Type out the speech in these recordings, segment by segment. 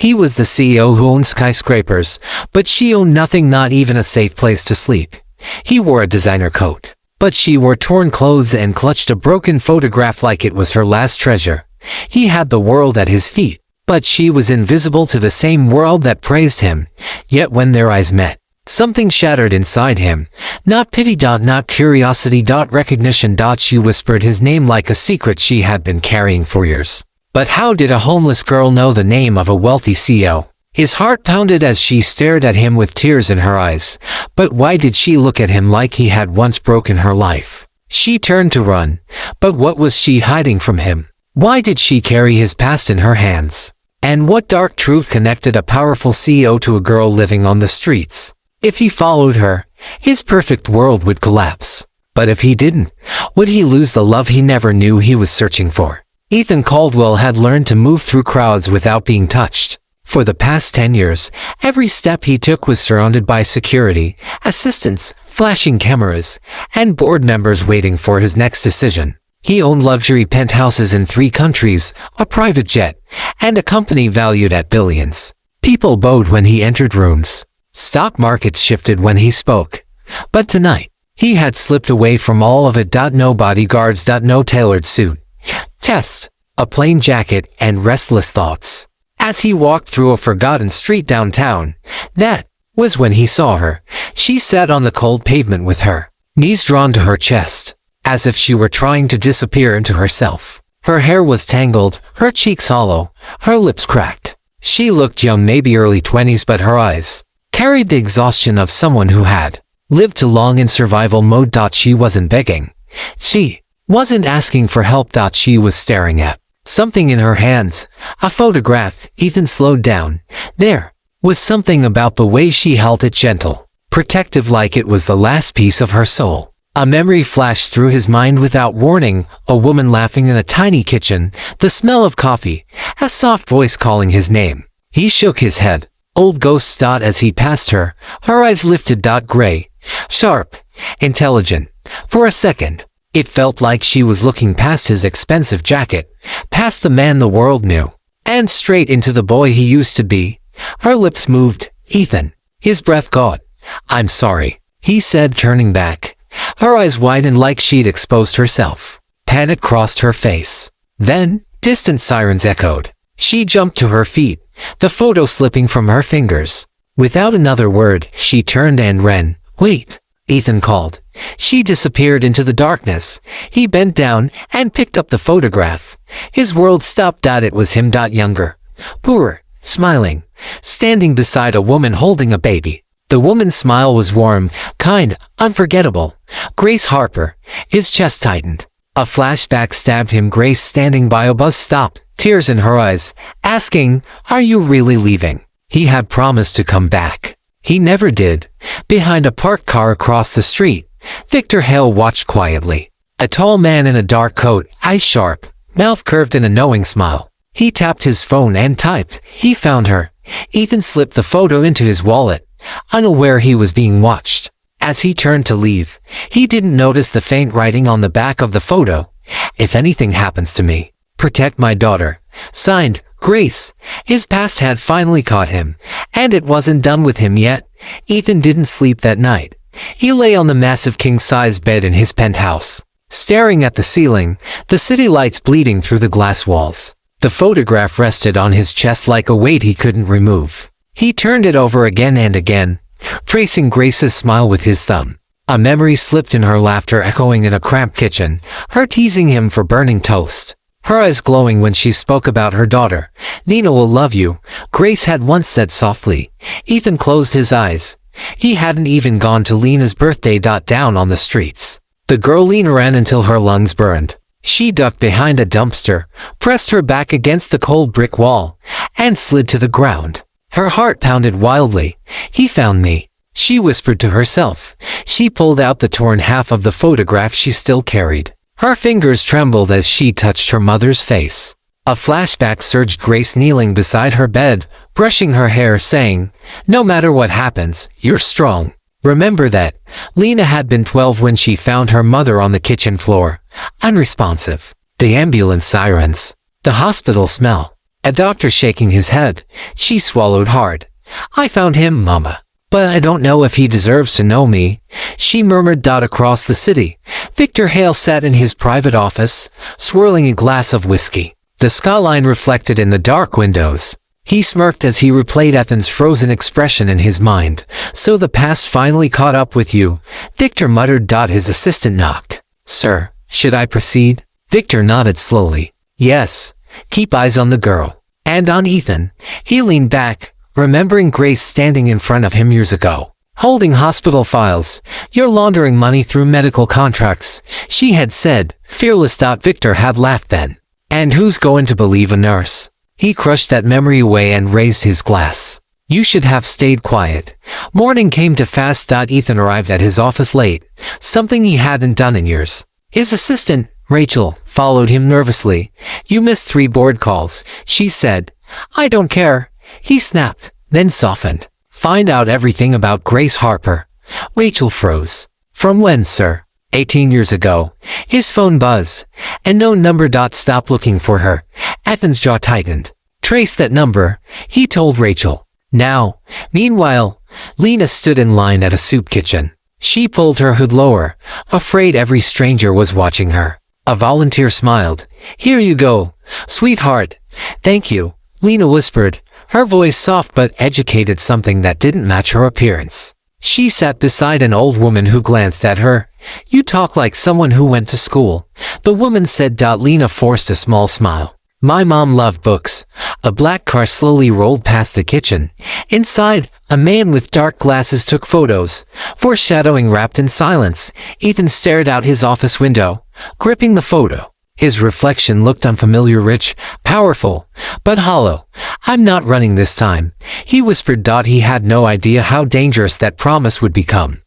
He was the CEO who owned skyscrapers, but she owned nothing, not even a safe place to sleep. He wore a designer coat, but she wore torn clothes and clutched a broken photograph like it was her last treasure. He had the world at his feet, but she was invisible to the same world that praised him. Yet when their eyes met, something shattered inside him. Not pity, not curiosity, recognition. She whispered his name like a secret she had been carrying for years. But how did a homeless girl know the name of a wealthy CEO? His heart pounded as she stared at him with tears in her eyes. But why did she look at him like he had once broken her life? She turned to run. But what was she hiding from him? Why did she carry his past in her hands? And what dark truth connected a powerful CEO to a girl living on the streets? If he followed her, his perfect world would collapse. But if he didn't, would he lose the love he never knew he was searching for? Ethan Caldwell had learned to move through crowds without being touched. For the past 10 years, every step he took was surrounded by security, assistants, flashing cameras, and board members waiting for his next decision. He owned luxury penthouses in 3 countries, a private jet, and a company valued at billions. People bowed when he entered rooms. Stock markets shifted when he spoke. But tonight, he had slipped away from all of it. No bodyguards, no tailored suit. Test, a plain jacket, and restless thoughts. As he walked through a forgotten street downtown, that was when he saw her. She sat on the cold pavement with her knees drawn to her chest, as if she were trying to disappear into herself. Her hair was tangled, her cheeks hollow, her lips cracked. She looked young, maybe early 20s, but her eyes carried the exhaustion of someone who had lived too long in survival mode. She wasn't begging. She wasn't asking for help. She was staring at something in her hands, a photograph. Ethan slowed down. There was something about the way she held it, gentle, protective, like it was the last piece of her soul. A memory flashed through his mind without warning, a woman laughing in a tiny kitchen, the smell of coffee, a soft voice calling his name. He shook his head. Old ghosts. As he passed her, her eyes lifted. Gray, sharp, intelligent. For a second, it felt like she was looking past his expensive jacket, past the man the world knew, and straight into the boy he used to be. Her lips moved. Ethan. His breath caught. "I'm sorry," he said, turning back. Her eyes widened like she'd exposed herself. Panic crossed her face. Then, distant sirens echoed. She jumped to her feet, the photo slipping from her fingers. Without another word, she turned and ran. "Wait," Ethan called. She disappeared into the darkness. He bent down and picked up the photograph. His world stopped. It was him. Younger, poorer, smiling, standing beside a woman holding a baby. The woman's smile was warm, kind, unforgettable. Grace Harper. His chest tightened. A flashback stabbed him. Grace standing by a bus stop, tears in her eyes, asking, "Are you really leaving?" He had promised to come back. He never did. Behind a parked car across the street, Victor Hale watched quietly. A tall man in a dark coat, eyes sharp, mouth curved in a knowing smile. He tapped his phone and typed. He found her. Ethan slipped the photo into his wallet, unaware he was being watched. As he turned to leave, he didn't notice the faint writing on the back of the photo. "If anything happens to me, protect my daughter." Signed, Grace. His past had finally caught him, and it wasn't done with him yet. Ethan didn't sleep that night. He lay on the massive king-size bed in his penthouse, staring at the ceiling, the city lights bleeding through the glass walls. The photograph rested on his chest like a weight he couldn't remove. He turned it over again and again, tracing Grace's smile with his thumb. A memory slipped in, her laughter echoing in a cramped kitchen, her teasing him for burning toast, her eyes glowing when she spoke about her daughter. "Nina will love you," Grace had once said softly. Ethan closed his eyes. He hadn't even gone to Lena's birthday. Down on the streets, the girl Lena ran until her lungs burned. She ducked behind a dumpster, pressed her back against the cold brick wall, and slid to the ground. Her heart pounded wildly. "He found me," she whispered to herself. She pulled out the torn half of the photograph she still carried. Her fingers trembled as she touched her mother's face. A flashback surged. Grace kneeling beside her bed, brushing her hair, saying, "No matter what happens, you're strong. Remember that." Lena had been 12 when she found her mother on the kitchen floor, unresponsive. The ambulance sirens, the hospital smell, A doctor shaking his head. She swallowed hard. I found him, Mama. But I don't know if he deserves to know me. She murmured. Across the city, Victor Hale sat in his private office, swirling a glass of whiskey. The skyline reflected in the dark windows. He smirked as he replayed Ethan's frozen expression in his mind. So the past finally caught up with you, Victor muttered. His assistant knocked. Sir, should I proceed? Victor nodded slowly. Yes. Keep eyes on the girl. And on Ethan. He leaned back, remembering Grace standing in front of him years ago, holding hospital files. You're laundering money through medical contracts, she had said, fearless. Victor had laughed then. And who's going to believe a nurse? He crushed that memory away and raised his glass. You should have stayed quiet. Morning came too fast. Ethan arrived at his office late, something he hadn't done in years. His assistant, Rachel, followed him nervously. You missed 3 board calls, she said. I don't care, he snapped, then softened. Find out everything about Grace Harper. Rachel froze. From when, sir? 18 years ago. His phone buzzed. And no number. Stop looking for her. Ethan's jaw tightened. Trace that number, he told Rachel. Now. Meanwhile, Lena stood in line at a soup kitchen. She pulled her hood lower, afraid every stranger was watching her. A volunteer smiled. Here you go, sweetheart. Thank you, Lena whispered, her voice soft but educated, something that didn't match her appearance. She sat beside an old woman who glanced at her. You talk like someone who went to school, the woman said. Lena forced a small smile. My mom loved books. A black car slowly rolled past the kitchen. Inside, a man with dark glasses took photos, foreshadowing. Wrapped in silence, Ethan stared out his office window, gripping the photo. His reflection looked unfamiliar, rich, powerful, but hollow. I'm not running this time, he whispered. He had no idea how dangerous that promise would become.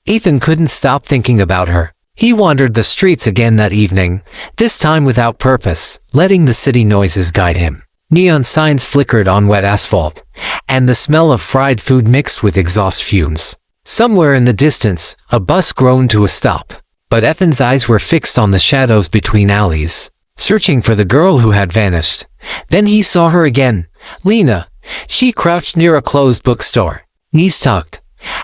Ethan couldn't stop thinking about her. He wandered the streets again that evening, this time without purpose, letting the city noises guide him. Neon signs flickered on wet asphalt, and the smell of fried food mixed with exhaust fumes. Somewhere in the distance, a bus groaned to a stop. But Ethan's eyes were fixed on the shadows between alleys, searching for the girl who had vanished. Then he saw her again, Lena. She crouched near a closed bookstore, knees tucked,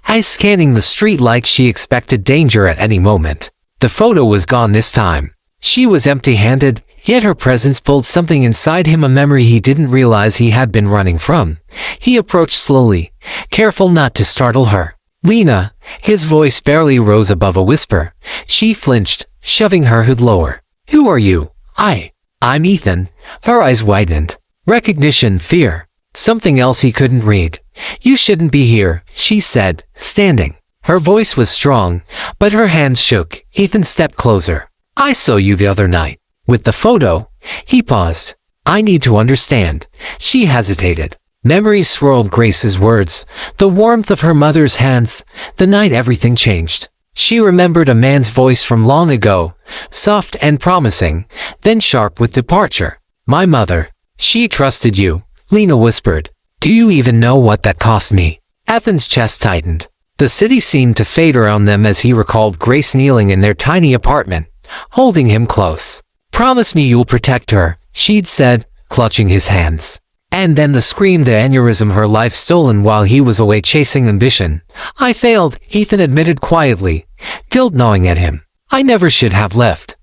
eyes scanning the street like she expected danger at any moment. The photo was gone this time. She was empty-handed, yet her presence pulled something inside him, a memory he didn't realize he had been running from. He approached slowly, careful not to startle her. Lena, his voice barely rose above a whisper. She flinched, shoving her hood lower. Who are you? I'm Ethan. Her eyes widened. Recognition, fear. Something else he couldn't read. You shouldn't be here, she said, standing. Her voice was strong, but her hands shook. Ethan stepped closer. I saw you the other night. With the photo, he paused. I need to understand. She hesitated. Memories swirled Grace's words, the warmth of her mother's hands, the night everything changed. She remembered a man's voice from long ago, soft and promising, then sharp with departure. My mother. She trusted you, Lena whispered. Do you even know what that cost me? Ethan's chest tightened. The city seemed to fade around them as he recalled Grace kneeling in their tiny apartment, holding him close. Promise me you'll protect her, she'd said, clutching his hands. And then the scream, the aneurysm, her life stolen while he was away chasing ambition. I failed, Ethan admitted quietly, guilt gnawing at him. I never should have left.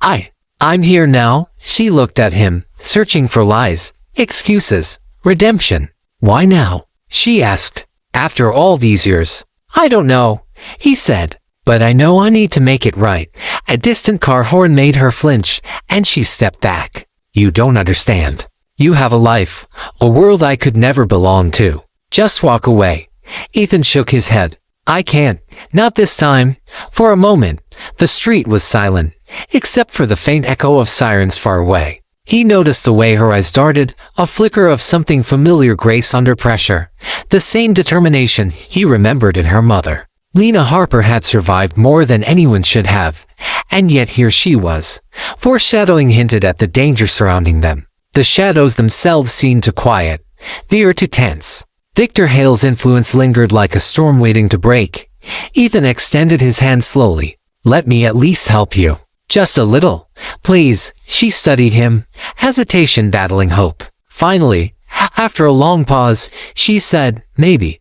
I'm here now, she looked at him, searching for lies, excuses, redemption. Why now? She asked. After all these years. I don't know, he said. But I know I need to make it right. A distant car horn made her flinch, and she stepped back. You don't understand. You have a life, a world I could never belong to. Just walk away. Ethan shook his head. I can't, not this time. For a moment, the street was silent, except for the faint echo of sirens far away. He noticed the way her eyes darted, a flicker of something familiar, Grace under pressure. The same determination he remembered in her mother. Lena Harper had survived more than anyone should have, and yet here she was. Foreshadowing hinted at the danger surrounding them. The shadows themselves seemed to quiet, veer to tense. Victor Hale's influence lingered like a storm waiting to break. Ethan extended his hand slowly. Let me at least help you. Just a little. Please, she studied him, hesitation battling hope. Finally, after a long pause, she said, maybe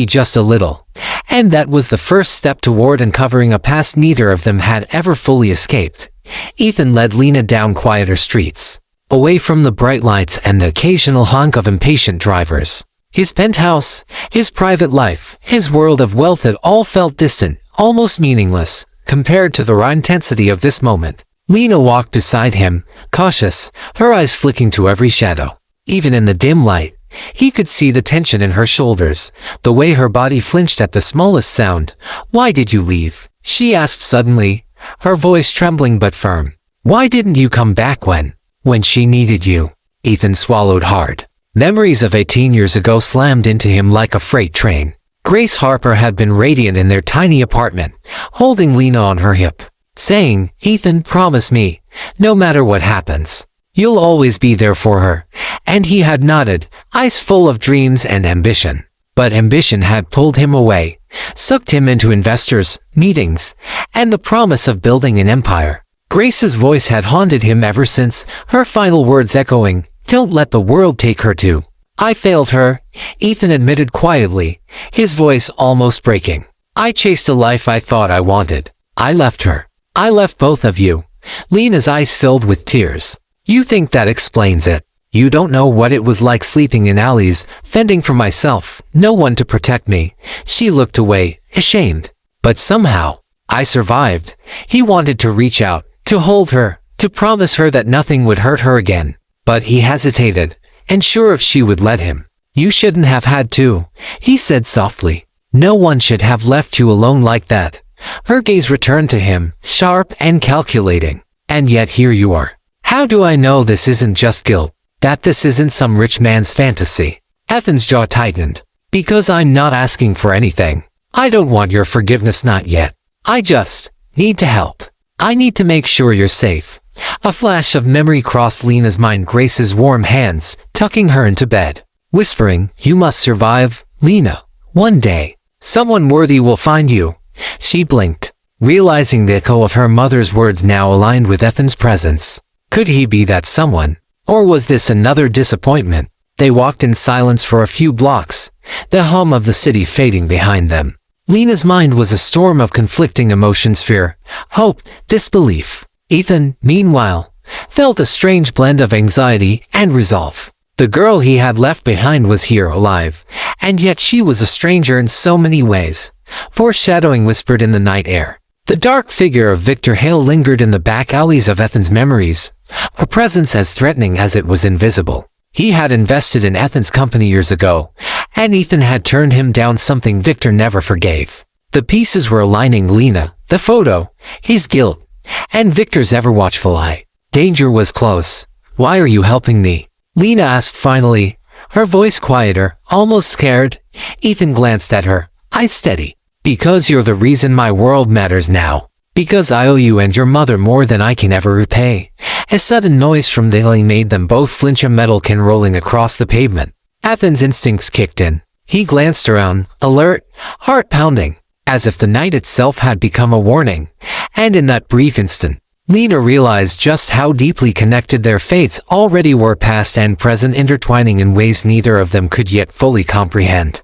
just a little. And that was the first step toward uncovering a past neither of them had ever fully escaped. Ethan led Lena down quieter streets, away from the bright lights and the occasional honk of impatient drivers. His penthouse, his private life, his world of wealth, it all felt distant, almost meaningless, compared to the raw intensity of this moment. Lena walked beside him, cautious, her eyes flicking to every shadow. Even in the dim light, he could see the tension in her shoulders, the way her body flinched at the smallest sound. "Why did you leave?" she asked suddenly, her voice trembling but firm. "Why didn't you come back when she needed you?" Ethan swallowed hard. Memories of 18 years ago slammed into him like a freight train. Grace Harper had been radiant in their tiny apartment, holding Lena on her hip, saying, "Ethan, promise me, no matter what happens, you'll always be there for her." And he had nodded, eyes full of dreams and ambition. But ambition had pulled him away, sucked him into investors, meetings, and the promise of building an empire. Grace's voice had haunted him ever since, her final words echoing, "Don't let the world take her too." "I failed her," Ethan admitted quietly, his voice almost breaking. "I chased a life I thought I wanted. I left her. I left both of you." Lena's eyes filled with tears. "You think that explains it? You don't know what it was like sleeping in alleys, fending for myself, no one to protect me." She looked away, ashamed. "But somehow, I survived." He wanted to reach out, to hold her, to promise her that nothing would hurt her again. But he hesitated, unsure if she would let him. "You shouldn't have had to," he said softly. "No one should have left you alone like that." Her gaze returned to him, sharp and calculating. "And yet here you are. How do I know this isn't just guilt? That this isn't some rich man's fantasy?" Ethan's jaw tightened. "Because I'm not asking for anything. I don't want your forgiveness, not yet. I just need to help. I need to make sure you're safe." A flash of memory crossed Lena's mind, Grace's warm hands, tucking her into bed, whispering, "You must survive, Lena. One day, someone worthy will find you." She blinked, realizing the echo of her mother's words now aligned with Ethan's presence. Could he be that someone? Or was this another disappointment? They walked in silence for a few blocks, the hum of the city fading behind them. Lena's mind was a storm of conflicting emotions: fear, hope, disbelief. Ethan, meanwhile, felt a strange blend of anxiety and resolve. The girl he had left behind was here, alive, and yet she was a stranger in so many ways. Foreshadowing whispered in the night air. The dark figure of Victor Hale lingered in the back alleys of Ethan's memories, a presence as threatening as it was invisible. He had invested in Ethan's company years ago, and Ethan had turned him down, something Victor never forgave. The pieces were aligning: Lena, the photo, his guilt, and Victor's ever-watchful eye. Danger was close. "Why are you helping me?" Lena asked finally, her voice quieter, almost scared. Ethan glanced at her, eyes steady. "Because you're the reason my world matters now. Because I owe you and your mother more than I can ever repay." A sudden noise from the alley made them both flinch, a metal can rolling across the pavement. Ethan's instincts kicked in. He glanced around, alert, heart pounding, as if the night itself had become a warning. And in that brief instant, Lena realized just how deeply connected their fates already were, past and present, intertwining in ways neither of them could yet fully comprehend.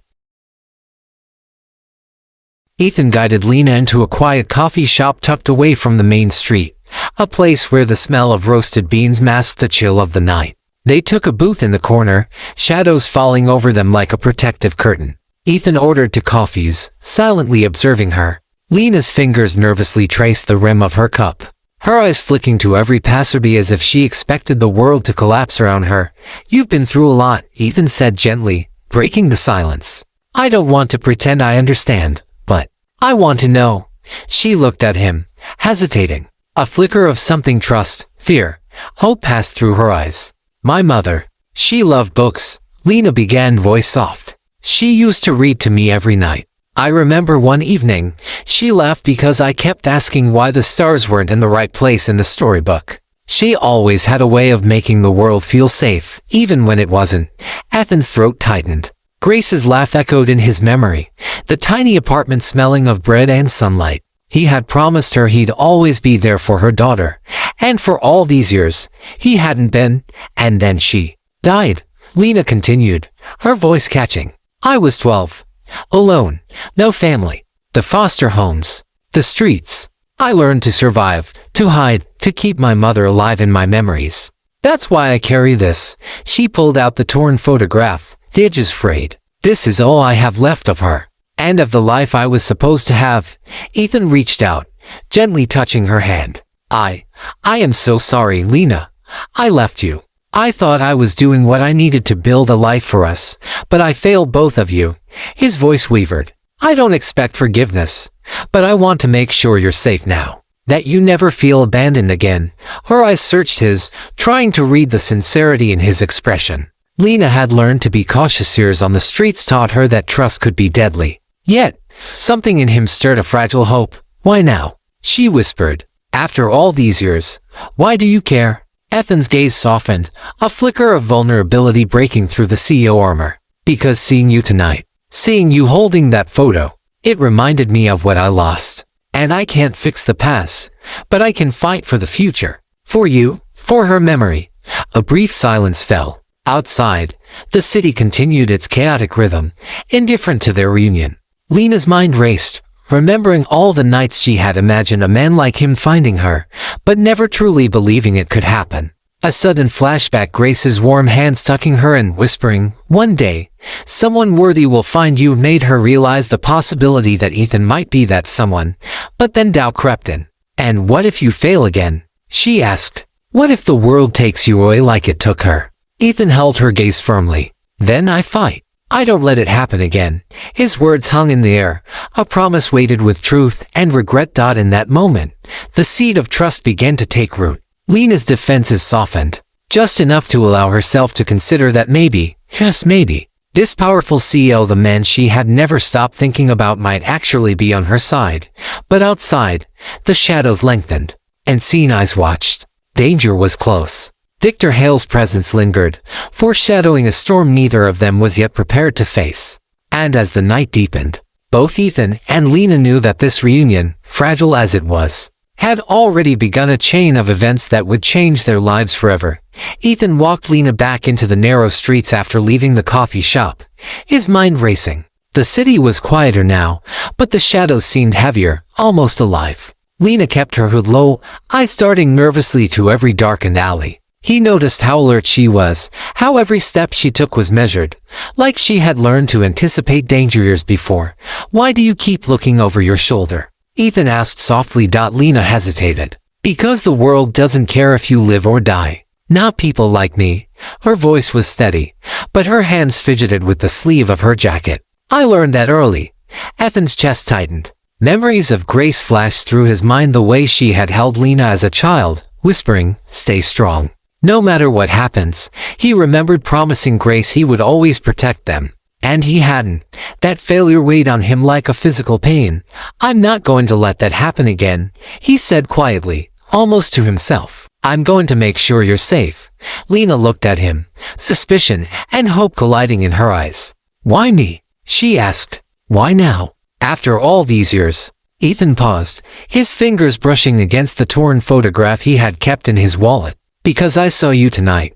Ethan guided Lena into a quiet coffee shop tucked away from the main street, a place where the smell of roasted beans masked the chill of the night. They took a booth in the corner, shadows falling over them like a protective curtain. Ethan ordered 2 coffees, silently observing her. Lena's fingers nervously traced the rim of her cup, her eyes flicking to every passerby as if she expected the world to collapse around her. "You've been through a lot," Ethan said gently, breaking the silence. "I don't want to pretend I understand, but I want to know." She looked at him, hesitating. A flicker of something, trust, fear, hope passed through her eyes. "My mother, she loved books," Lena began, voice soft. "She used to read to me every night. I remember one evening, she laughed because I kept asking why the stars weren't in the right place in the storybook. She always had a way of making the world feel safe, even when it wasn't." Ethan's throat tightened. Grace's laugh echoed in his memory, the tiny apartment smelling of bread and sunlight. He had promised her he'd always be there for her daughter. And for all these years, he hadn't been, and then she died. Lena continued, her voice catching. I was 12. Alone. No family. The foster homes. The streets. I learned to survive, to hide, to keep my mother alive in my memories. That's why I carry this. She pulled out the torn photograph, the edges frayed. This is all I have left of her. And of the life I was supposed to have. Ethan reached out, gently touching her hand. I am so sorry, Lena. I left you. I thought I was doing what I needed to build a life for us, but I failed both of you. His voice wavered. I don't expect forgiveness, but I want to make sure you're safe now. That you never feel abandoned again. Her eyes searched his, trying to read the sincerity in his expression. Lena had learned to be cautious. Years on the streets taught her that trust could be deadly. Yet, something in him stirred a fragile hope. Why now? She whispered. After all these years, why do you care? Ethan's gaze softened, a flicker of vulnerability breaking through the CEO armor. Because seeing you tonight, seeing you holding that photo, it reminded me of what I lost. And I can't fix the past, but I can fight for the future. For you, for her memory. A brief silence fell. Outside, the city continued its chaotic rhythm, indifferent to their reunion. Lena's mind raced, remembering all the nights she had imagined a man like him finding her, but never truly believing it could happen. A sudden flashback, Grace's warm hands tucking her and whispering, "One day, someone worthy will find you," made her realize the possibility that Ethan might be that someone. But then doubt crept in. And what if you fail again? She asked. What if the world takes you away like it took her? Ethan held her gaze firmly. Then I fight. I don't let it happen again. His words hung in the air, a promise weighted with truth and regret. In that moment, the seed of trust began to take root. Lena's defenses softened, just enough to allow herself to consider that maybe, just maybe, this powerful CEO, the man she had never stopped thinking about, might actually be on her side. But outside, the shadows lengthened, and seeing eyes watched. Danger was close. Victor Hale's presence lingered, foreshadowing a storm neither of them was yet prepared to face. And as the night deepened, both Ethan and Lena knew that this reunion, fragile as it was, had already begun a chain of events that would change their lives forever. Ethan walked Lena back into the narrow streets after leaving the coffee shop, his mind racing. The city was quieter now, but the shadows seemed heavier, almost alive. Lena kept her hood low, eyes darting nervously to every darkened alley. He noticed how alert she was, how every step she took was measured, like she had learned to anticipate danger years before. Why do you keep looking over your shoulder? Ethan asked softly. Lena hesitated. Because the world doesn't care if you live or die. Not people like me. Her voice was steady, but her hands fidgeted with the sleeve of her jacket. I learned that early. Ethan's chest tightened. Memories of Grace flashed through his mind, the way she had held Lena as a child, whispering, "Stay strong. No matter what happens." He remembered promising Grace he would always protect them. And he hadn't. That failure weighed on him like a physical pain. "I'm not going to let that happen again," he said quietly, almost to himself. "I'm going to make sure you're safe." Lena looked at him, suspicion and hope colliding in her eyes. "Why me?" she asked. "Why now? After all these years?" Ethan paused, his fingers brushing against the torn photograph he had kept in his wallet. "Because I saw you tonight,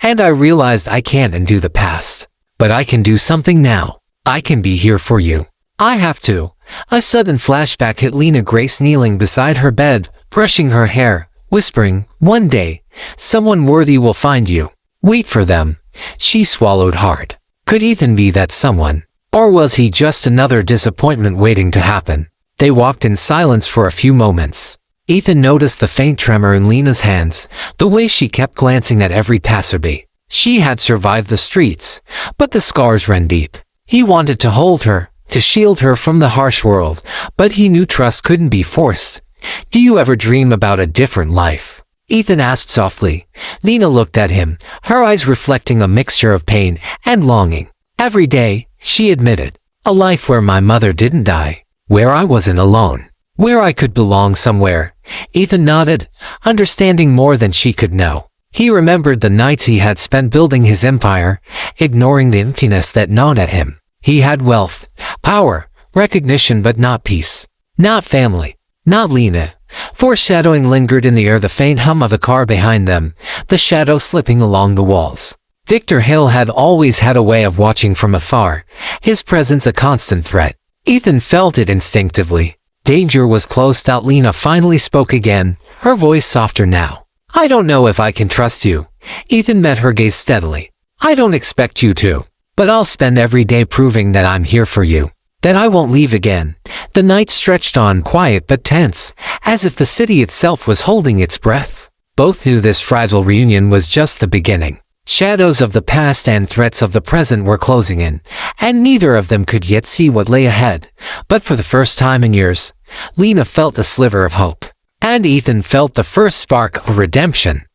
and I realized I can't undo the past. But I can do something now. I can be here for you. I have to." A sudden flashback hit Lena. Grace kneeling beside her bed, brushing her hair, whispering, "One day, someone worthy will find you. Wait for them." She swallowed hard. Could Ethan be that someone? Or was he just another disappointment waiting to happen? They walked in silence for a few moments. Ethan noticed the faint tremor in Lena's hands, the way she kept glancing at every passerby. She had survived the streets, but the scars ran deep. He wanted to hold her, to shield her from the harsh world, but he knew trust couldn't be forced. "Do you ever dream about a different life?" Ethan asked softly. Lena looked at him, her eyes reflecting a mixture of pain and longing. "Every day," she admitted. "A life where my mother didn't die, where I wasn't alone, where I could belong somewhere." Ethan nodded, understanding more than she could know. He remembered the nights he had spent building his empire, ignoring the emptiness that gnawed at him. He had wealth, power, recognition, but not peace, not family, Not Lena. Foreshadowing lingered in the air, the faint hum of a car behind them, the shadow slipping along the walls. Victor Hill had always had a way of watching from afar, his presence a constant threat. Ethan felt it instinctively. Danger was close. Lena finally spoke again, her voice softer now. I don't know if I can trust you. Ethan met her gaze steadily. I don't expect you to, but I'll spend every day proving that I'm here for you, that I won't leave again. The night stretched on, quiet but tense, as if the city itself was holding its breath. Both knew this fragile reunion was just the beginning. Shadows of the past and threats of the present were closing in, and neither of them could yet see what lay ahead. But for the first time in years, Lena felt a sliver of hope, and Ethan felt the first spark of redemption.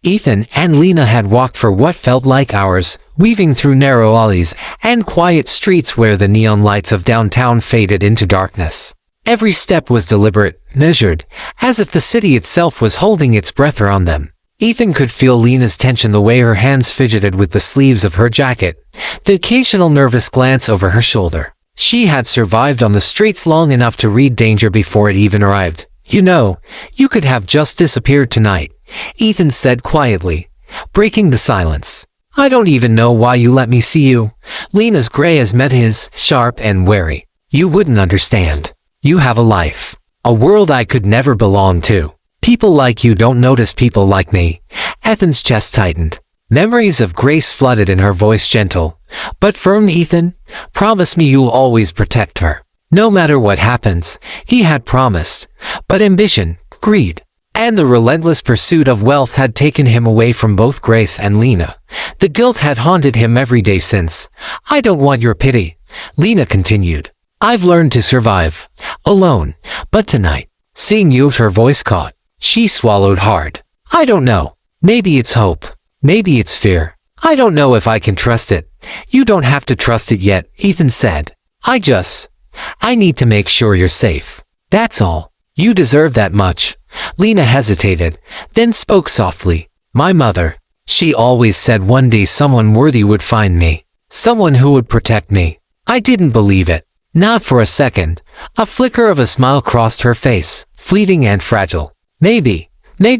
Ethan and Lena had walked for what felt like hours, weaving through narrow alleys and quiet streets where the neon lights of downtown faded into darkness. Every step was deliberate, measured, as if the city itself was holding its breath around them. Ethan could feel Lena's tension, the way her hands fidgeted with the sleeves of her jacket, the occasional nervous glance over her shoulder. She had survived on the streets long enough to read danger before it even arrived. You know, you could have just disappeared tonight, Ethan said quietly, breaking the silence. I don't even know why you let me see you. Lena's gray eyes met his, sharp and wary. You wouldn't understand. You have a life, a world I could never belong to. People like you don't notice people like me. Ethan's chest tightened. Memories of Grace flooded in her voice, gentle but firm. Ethan, promise me you'll always protect her. No matter what happens, he had promised. But ambition, greed, and the relentless pursuit of wealth had taken him away from both Grace and Lena. The guilt had haunted him every day since. I don't want your pity, Lena continued. I've learned to survive, alone, but tonight, seeing you, her voice caught. She swallowed hard. I don't know. Maybe it's hope. Maybe it's fear. I don't know if I can trust it. You don't have to trust it yet, Ethan said. I need to make sure you're safe. That's all. You deserve that much. Lena hesitated, then spoke softly. My mother. She always said one day someone worthy would find me. Someone who would protect me. I didn't believe it. Not for a second. A flicker of a smile crossed her face, fleeting and fragile. Maybe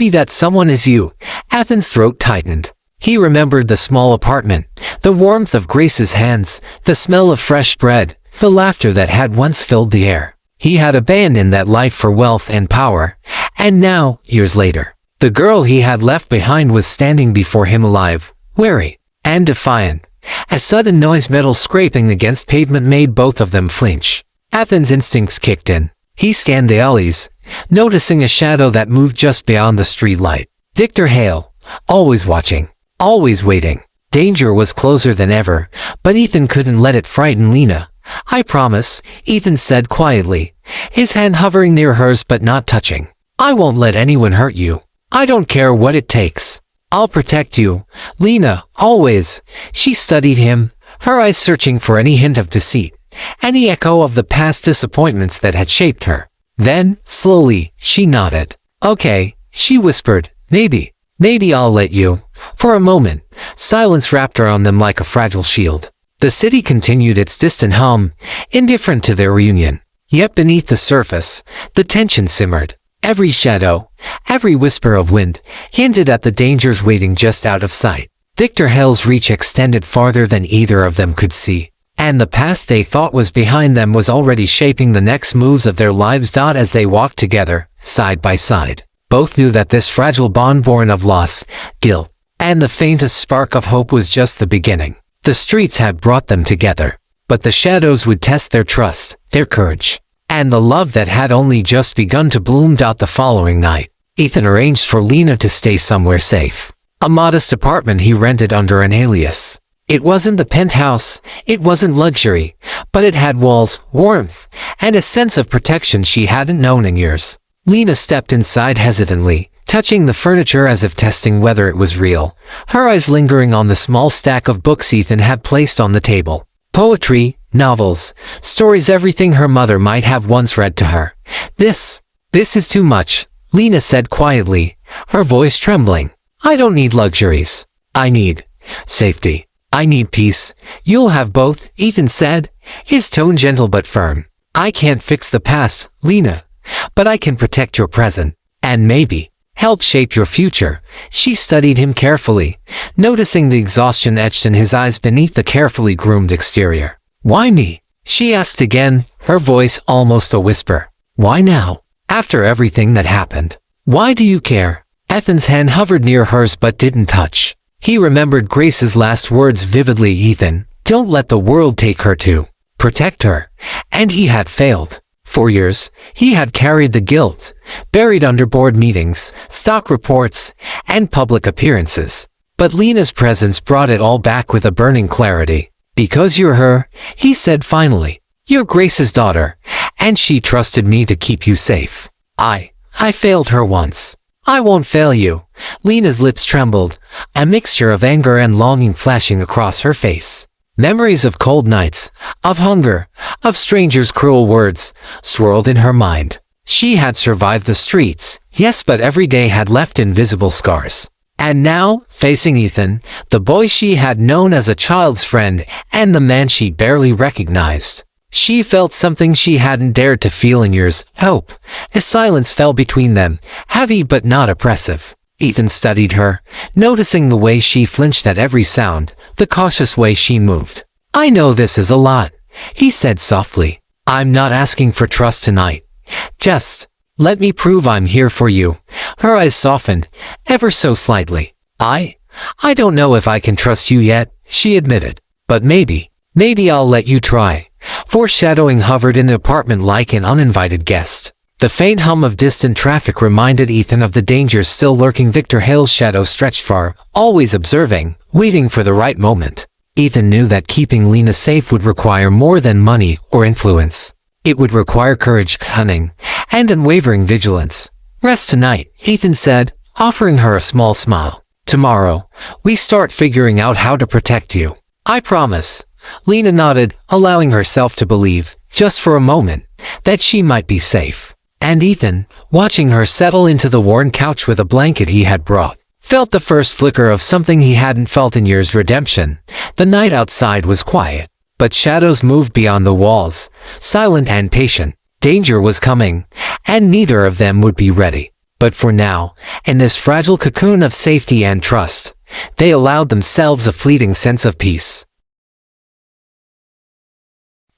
that someone is you. Ethan's throat tightened. He remembered the small apartment, the warmth of Grace's hands, the smell of fresh bread, the laughter that had once filled the air. He had abandoned that life for wealth and power, and now, years later, the girl he had left behind was standing before him, alive, wary, and defiant. A sudden noise, metal scraping against pavement, made both of them flinch. Ethan's instincts kicked in. He scanned the alleys, noticing a shadow that moved just beyond the streetlight. Victor Hale, always watching, always waiting. Danger was closer than ever, but Ethan couldn't let it frighten Lena. I promise, Ethan said quietly, his hand hovering near hers but not touching. I won't let anyone hurt you. I don't care what it takes. I'll protect you, Lena, always. She studied him, her eyes searching for any hint of deceit, any echo of the past disappointments that had shaped her. Then, slowly, she nodded. Okay, she whispered, maybe I'll let you. For a moment, silence wrapped around them like a fragile shield. The city continued its distant hum, indifferent to their reunion. Yet beneath the surface, the tension simmered. Every shadow, every whisper of wind, hinted at the dangers waiting just out of sight. Victor Hale's reach extended farther than either of them could see, and the past they thought was behind them was already shaping the next moves of their lives. As they walked together, side by side, both knew that this fragile bond, born of loss, guilt, and the faintest spark of hope, was just the beginning. The streets had brought them together, but the shadows would test their trust, their courage, and the love that had only just begun to bloom. The following night, Ethan arranged for Lena to stay somewhere safe. A modest apartment he rented under an alias. It wasn't the penthouse, it wasn't luxury, but it had walls, warmth, and a sense of protection she hadn't known in years. Lena stepped inside hesitantly, touching the furniture as if testing whether it was real, her eyes lingering on the small stack of books Ethan had placed on the table. Poetry, novels, stories, everything her mother might have once read to her. This is too much, Lena said quietly, her voice trembling. I don't need luxuries. I need safety. I need peace. You'll have both, Ethan said, his tone gentle but firm. I can't fix the past, Lena, but I can protect your present, and maybe help shape your future. She studied him carefully, noticing the exhaustion etched in his eyes beneath the carefully groomed exterior. Why me? She asked again, her voice almost a whisper. Why now? After everything that happened. Why do you care? Ethan's hand hovered near hers but didn't touch. He remembered Grace's last words vividly. Ethan, don't let the world take her too. Protect her. And he had failed. For years, he had carried the guilt, buried under board meetings, stock reports, and public appearances. But Lena's presence brought it all back with a burning clarity. Because you're her, he said finally. You're Grace's daughter, and she trusted me to keep you safe. I failed her once. I won't fail you. Lena's lips trembled, a mixture of anger and longing flashing across her face. Memories of cold nights, of hunger, of strangers' cruel words, swirled in her mind. She had survived the streets, yes, but every day had left invisible scars. And now, facing Ethan, the boy she had known as a child's friend, and the man she barely recognized, she felt something she hadn't dared to feel in years, hope. A silence fell between them, heavy but not oppressive. Ethan studied her, noticing the way she flinched at every sound, the cautious way she moved. I know this is a lot, he said softly. I'm not asking for trust tonight. Just let me prove I'm here for you. Her eyes softened, ever so slightly. I don't know if I can trust you yet, she admitted. But maybe I'll let you try. Foreshadowing hovered in the apartment like an uninvited guest. The faint hum of distant traffic reminded Ethan of the dangers still lurking. Victor Hale's shadow stretched far, always observing, waiting for the right moment. Ethan knew that keeping Lena safe would require more than money or influence. It would require courage, cunning, and unwavering vigilance. Rest tonight, Ethan said, offering her a small smile. Tomorrow, we start figuring out how to protect you. I promise. Lena nodded, allowing herself to believe, just for a moment, that she might be safe. And Ethan, watching her settle into the worn couch with a blanket he had brought, felt the first flicker of something he hadn't felt in years: redemption. The night outside was quiet, but shadows moved beyond the walls, silent and patient. Danger was coming, and neither of them would be ready. But for now, in this fragile cocoon of safety and trust, they allowed themselves a fleeting sense of peace.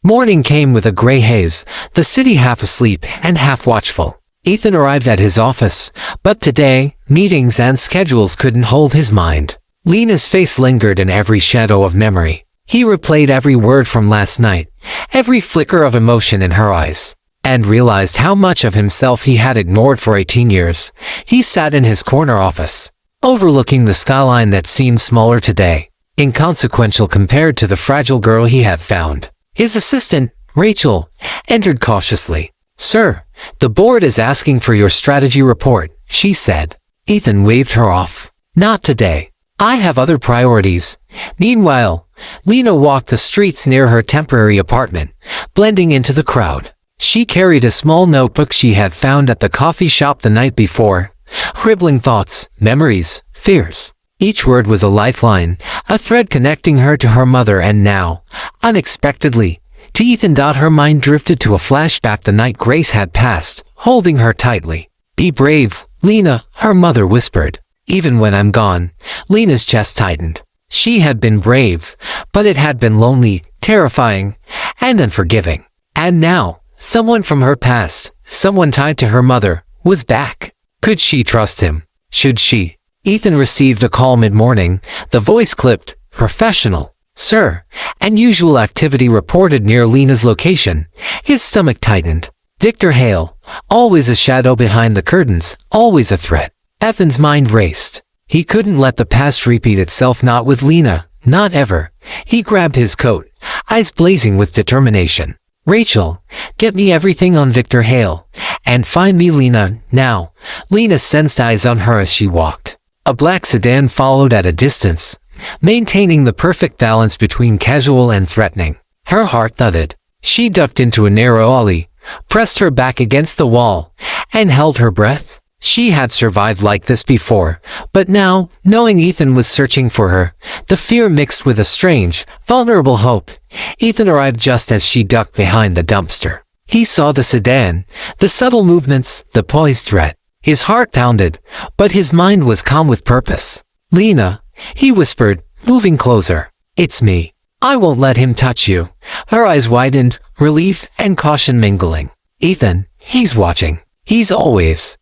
Morning came with a gray haze, the city half asleep and half watchful. Ethan arrived at his office, but today, meetings and schedules couldn't hold his mind. Lena's face lingered in every shadow of memory. He replayed every word from last night, every flicker of emotion in her eyes, and realized how much of himself he had ignored for 18 years. He sat in his corner office, overlooking the skyline that seemed smaller today, inconsequential compared to the fragile girl he had found. His assistant, Rachel, entered cautiously. Sir, the board is asking for your strategy report, she said. Ethan waved her off. Not today. I have other priorities. Meanwhile, Lena walked the streets near her temporary apartment, blending into the crowd. She carried a small notebook she had found at the coffee shop the night before, scribbling thoughts, memories, fears. Each word was a lifeline, a thread connecting her to her mother, and now, unexpectedly, to Ethan, her mind drifted to a flashback the night Grace had passed, holding her tightly. Be brave, Lena, her mother whispered. Even when I'm gone. Lena's chest tightened. She had been brave, but it had been lonely, terrifying, and unforgiving. And now, someone from her past, someone tied to her mother, was back. Could she trust him? Should she? Ethan received a call mid-morning, the voice clipped, professional. Sir, unusual activity reported near Lena's location. His stomach tightened. Victor Hale, always a shadow behind the curtains, always a threat. Ethan's mind raced. He couldn't let the past repeat itself, not with Lena, not ever. He grabbed his coat, eyes blazing with determination. Rachel, get me everything on Victor Hale, and find me Lena, now. Lena sensed eyes on her as she walked. A black sedan followed at a distance, maintaining the perfect balance between casual and threatening. Her heart thudded. She ducked into a narrow alley, pressed her back against the wall, and held her breath. She had survived like this before, but now, knowing Ethan was searching for her, the fear mixed with a strange, vulnerable hope. Ethan arrived just as she ducked behind the dumpster. He saw the sedan, the subtle movements, the poised threat. His heart pounded, but his mind was calm with purpose. "Lena," he whispered, moving closer. "It's me. I won't let him touch you." Her eyes widened, relief and caution mingling. "Ethan, he's watching. He's always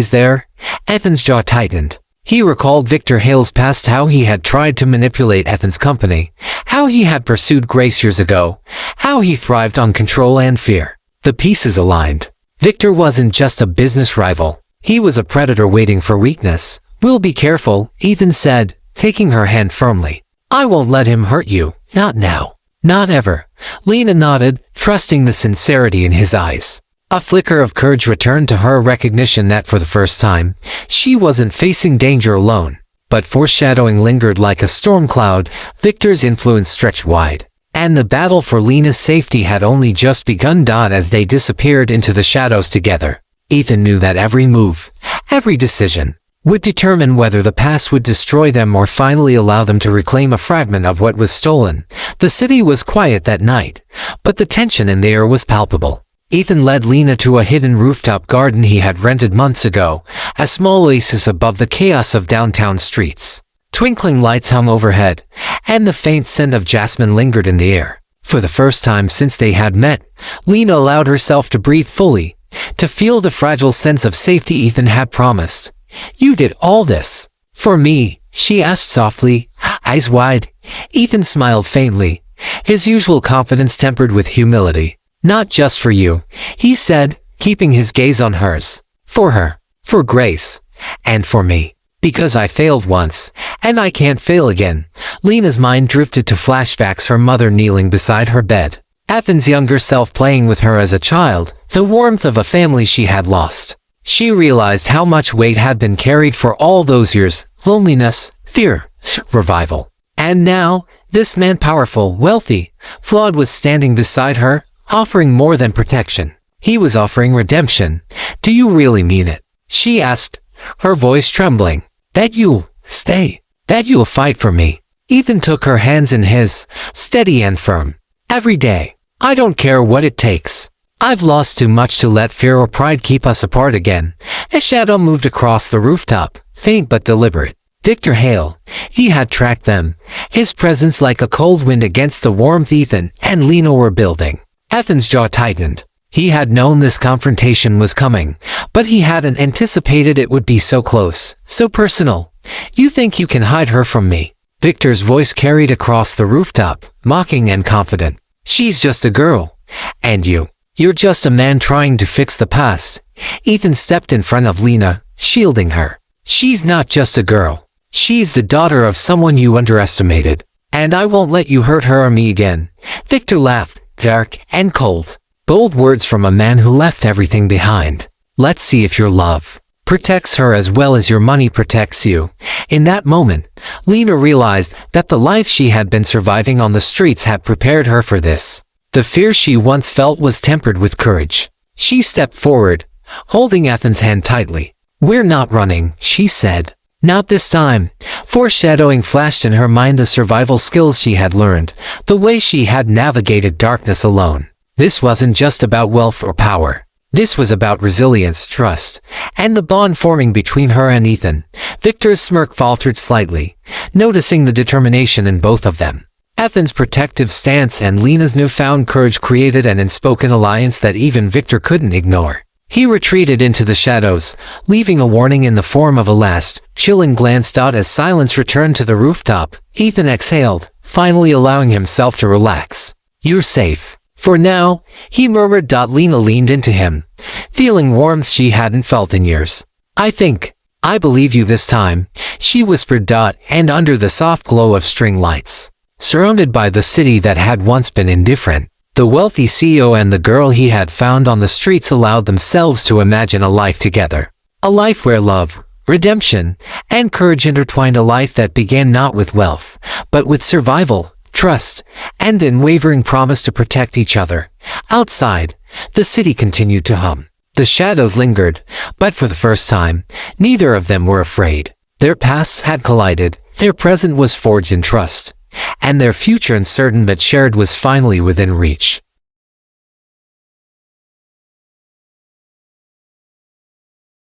there." Ethan's jaw tightened. He recalled Victor Hale's past, how he had tried to manipulate Ethan's company, how he had pursued Grace years ago, how he thrived on control and fear. The pieces aligned. Victor wasn't just a business rival. He was a predator waiting for weakness. "We'll be careful," Ethan said, taking her hand firmly. "I won't let him hurt you. Not now. Not ever." Lena nodded, trusting the sincerity in his eyes. A flicker of courage returned to her, recognition that for the first time, she wasn't facing danger alone. But foreshadowing lingered like a storm cloud. Victor's influence stretched wide, and the battle for Lena's safety had only just begun. As they disappeared into the shadows together, Ethan knew that every move, every decision, would determine whether the past would destroy them or finally allow them to reclaim a fragment of what was stolen. The city was quiet that night, but the tension in the air was palpable. Ethan led Lena to a hidden rooftop garden he had rented months ago, a small oasis above the chaos of downtown streets. Twinkling lights hung overhead, and the faint scent of jasmine lingered in the air. For the first time since they had met, Lena allowed herself to breathe fully, to feel the fragile sense of safety Ethan had promised. "You did all this for me?" she asked softly, eyes wide. Ethan smiled faintly, his usual confidence tempered with humility. "Not just for you," he said, keeping his gaze on hers. "For her, for Grace, and for me. Because I failed once, and I can't fail again." Lena's mind drifted to flashbacks, her mother kneeling beside her bed, Ethan's younger self playing with her as a child, the warmth of a family she had lost. She realized how much weight had been carried for all those years, loneliness, fear, revival. And now, this man, powerful, wealthy, flawed, was standing beside her, offering more than protection. He was offering redemption. "Do you really mean it?" she asked, her voice trembling. "That you'll stay? That you'll fight for me?" Ethan took her hands in his, steady and firm. "Every day. I don't care what it takes. I've lost too much to let fear or pride keep us apart again." A shadow moved across the rooftop, faint but deliberate. Victor Hale. He had tracked them, his presence like a cold wind against the warmth Ethan and Lena were building. Ethan's jaw tightened. He had known this confrontation was coming, but he hadn't anticipated it would be so close, so personal. "You think you can hide her from me?" Victor's voice carried across the rooftop, mocking and confident. "She's just a girl. And you're just a man trying to fix the past." Ethan stepped in front of Lena, shielding her. "She's not just a girl. She's the daughter of someone you underestimated. And I won't let you hurt her or me again." Victor laughed, dark and cold. Bold words from a man who left everything behind. "Let's see if your love protects her as well as your money protects you." In that moment, Lena realized that the life she had been surviving on the streets had prepared her for this. The fear she once felt was tempered with courage. She stepped forward, holding Ethan's hand tightly. "We're not running," she said. "Not this time." Foreshadowing flashed in her mind, the survival skills she had learned, the way she had navigated darkness alone. This wasn't just about wealth or power. This was about resilience, trust, and the bond forming between her and Ethan. Victor's smirk faltered slightly, noticing the determination in both of them. Ethan's protective stance and Lena's newfound courage created an unspoken alliance that even Victor couldn't ignore. He retreated into the shadows, leaving a warning in the form of a last, chilling glance. As silence returned to the rooftop, Ethan exhaled, finally allowing himself to relax. "You're safe. For now," he murmured. Lena leaned into him, feeling warmth she hadn't felt in years. I believe you this time," she whispered. And under the soft glow of string lights, surrounded by the city that had once been indifferent, the wealthy CEO and the girl he had found on the streets allowed themselves to imagine a life together. A life where love, redemption, and courage intertwined, a life that began not with wealth, but with survival, trust, and an unwavering promise to protect each other. Outside, the city continued to hum. The shadows lingered, but for the first time, neither of them were afraid. Their pasts had collided, their present was forged in trust, and their future, uncertain but shared, was finally within reach.